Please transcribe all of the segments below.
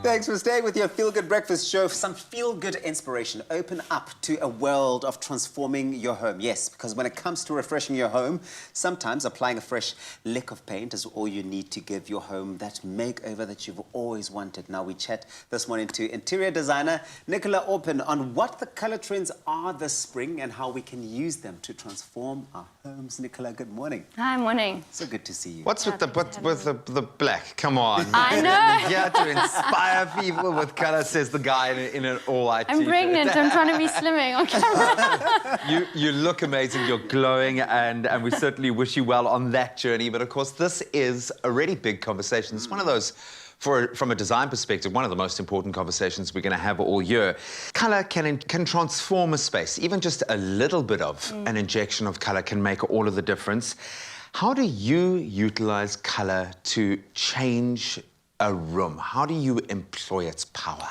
Thanks for staying with your Feel Good Breakfast show. Some feel-good inspiration. Open up to a world of transforming your home. Yes, because when it comes to refreshing your home, sometimes applying a fresh lick of paint is all you need to give your home that makeover that you've always wanted. Now we chat this morning to interior designer Nicola Orpen on what the color trends are this spring and how we can use them to transform our homes. Nicola, good morning. Hi, morning. So good to see you. What's with the black? Come on. I know. Yeah, to inspire people with colour, says the guy in an all-white I'm t-shirt. pregnant. I'm trying to be slimming on camera. You look amazing. You're glowing, and we certainly wish you well on that journey. But of course, this is a really big conversation. It's one of those, from a design perspective, one of the most important conversations we're going to have all year. Colour can transform a space. Even just a little bit of an injection of colour can make all of the difference. How do you utilise colour to change a room? How do you employ its power?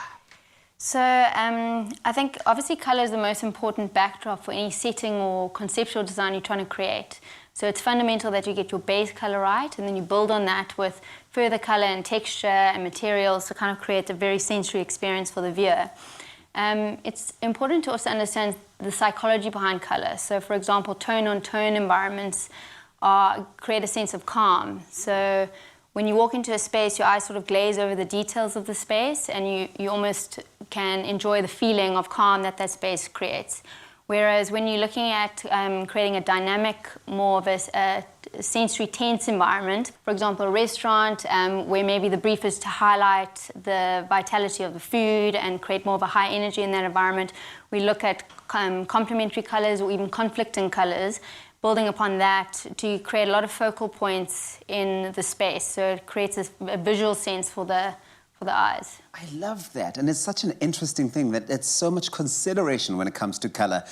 So I think obviously colour is the most important backdrop for any setting or conceptual design you're trying to create. So it's fundamental that you get your base colour right, and then you build on that with further colour and texture and materials to kind of create a very sensory experience for the viewer. It's important to also understand the psychology behind colour. So for example, tone-on-tone environments create a sense of calm. So when you walk into a space, your eyes sort of glaze over the details of the space, and you almost can enjoy the feeling of calm that space creates. Whereas when you're looking at creating a dynamic, more of a sensory tense environment, for example, a restaurant where maybe the brief is to highlight the vitality of the food and create more of a high energy in that environment, we look at complementary colours or even conflicting colours, building upon that to create a lot of focal points in the space. So it creates a visual sense for the eyes. I love that, and it's such an interesting thing that it's so much consideration when it comes to colour.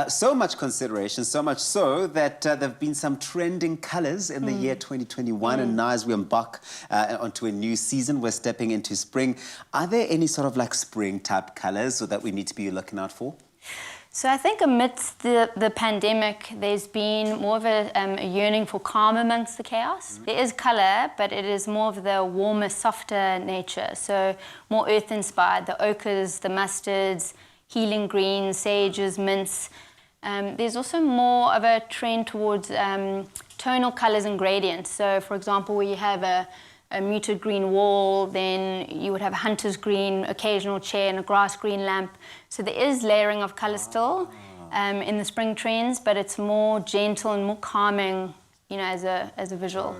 So much consideration, so much so that there have been some trending colours in the year 2021, and now as we embark onto a new season, we're stepping into spring. Are there any sort of like spring-type colours that we need to be looking out for? So I think amidst the pandemic, there's been more of a yearning for calm amongst the chaos. There is colour, but it is more of the warmer, softer nature. So more earth-inspired, the ochres, the mustards, healing greens, sages, mints. There's also more of a trend towards tonal colours and gradients. So for example, where you have a muted green wall, then you would have a hunter's green, occasional chair and a grass green lamp. So there is layering of colour still in the spring trends, but it's more gentle and more calming, you know, as a visual.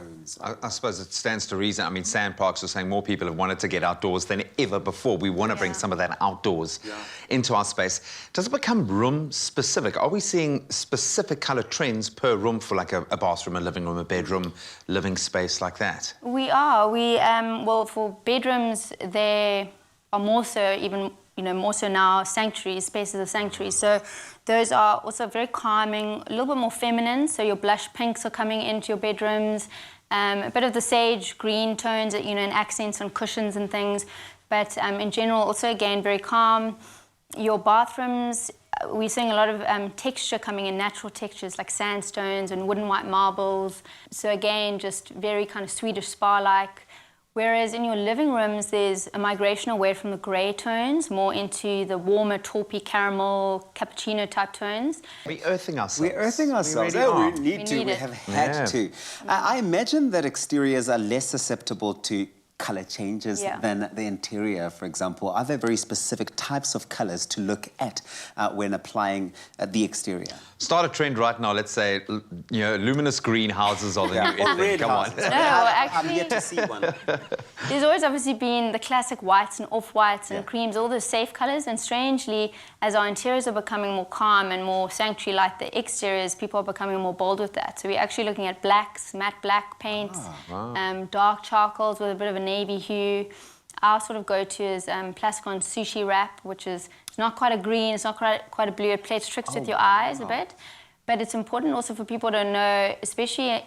I suppose it stands to reason. I mean, Sandparks are saying more people have wanted to get outdoors than ever before. We want to bring some of that outdoors into our space. Does it become room specific? Are we seeing specific colour trends per room for like a bathroom, a living room, a bedroom, living space like that? We are. Well, for bedrooms, there are more so, even, you know, more so now, sanctuaries, spaces of sanctuaries. So those are also very calming, a little bit more feminine. So your blush pinks are coming into your bedrooms, a bit of the sage green tones, you know, and accents on cushions and things. But in general, also again, very calm. Your bathrooms, we're seeing a lot of texture coming in, natural textures like sandstones and wooden white marbles. So again, just very kind of Swedish spa-like. Whereas in your living rooms, there's a migration away from the grey tones, more into the warmer, taupey, caramel, cappuccino type tones. We're earthing ourselves. We're earthing ourselves. We really we need to. We have had to. I imagine that exteriors are less susceptible to colour changes than the interior, for example. Are there very specific types of colours to look at when applying the exterior? Start a trend right now. Let's say, you know, luminous green houses are the new thing. Come on. No, actually, I'm yet to see one. There's always obviously been the classic whites and off-whites and creams, all those safe colours. And strangely, as our interiors are becoming more calm and more sanctuary like the exteriors, people are becoming more bold with that. So we're actually looking at blacks, matte black paints, dark charcoals with a bit of a navy hue. Our sort of go-to is PLASCON sushi wrap, which is not quite a green, it's not quite a blue. It plays tricks with your eyes a bit. But it's important also for people to know, especially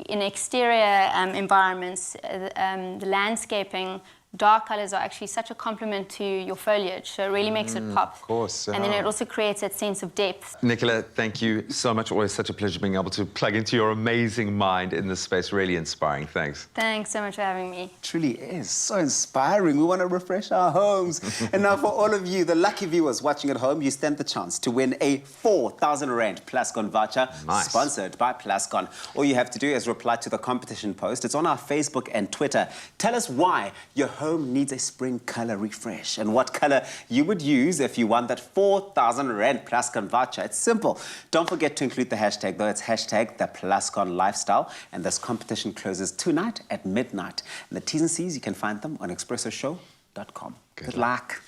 in exterior environments, the landscaping dark colours are actually such a complement to your foliage, so it really makes it pop. Of course. And then it also creates that sense of depth. Nicola, thank you so much. Always such a pleasure being able to plug into your amazing mind in this space. Really inspiring. Thanks. Thanks so much for having me. It truly is so inspiring. We want to refresh our homes. And now for all of you, the lucky viewers watching at home, you stand the chance to win a 4,000 Rand PLASCON voucher, Nice. sponsored by PLASCON. All you have to do is reply to the competition post. It's on our Facebook and Twitter. Tell us why your home needs a spring color refresh and what color you would use if you won that 4,000 Rand PLASCON voucher. It's simple. Don't forget to include the hashtag, though. It's hashtag the PLASCON lifestyle. And this competition closes tonight at midnight. And the T's and C's, you can find them on expressoshow.com. Good luck.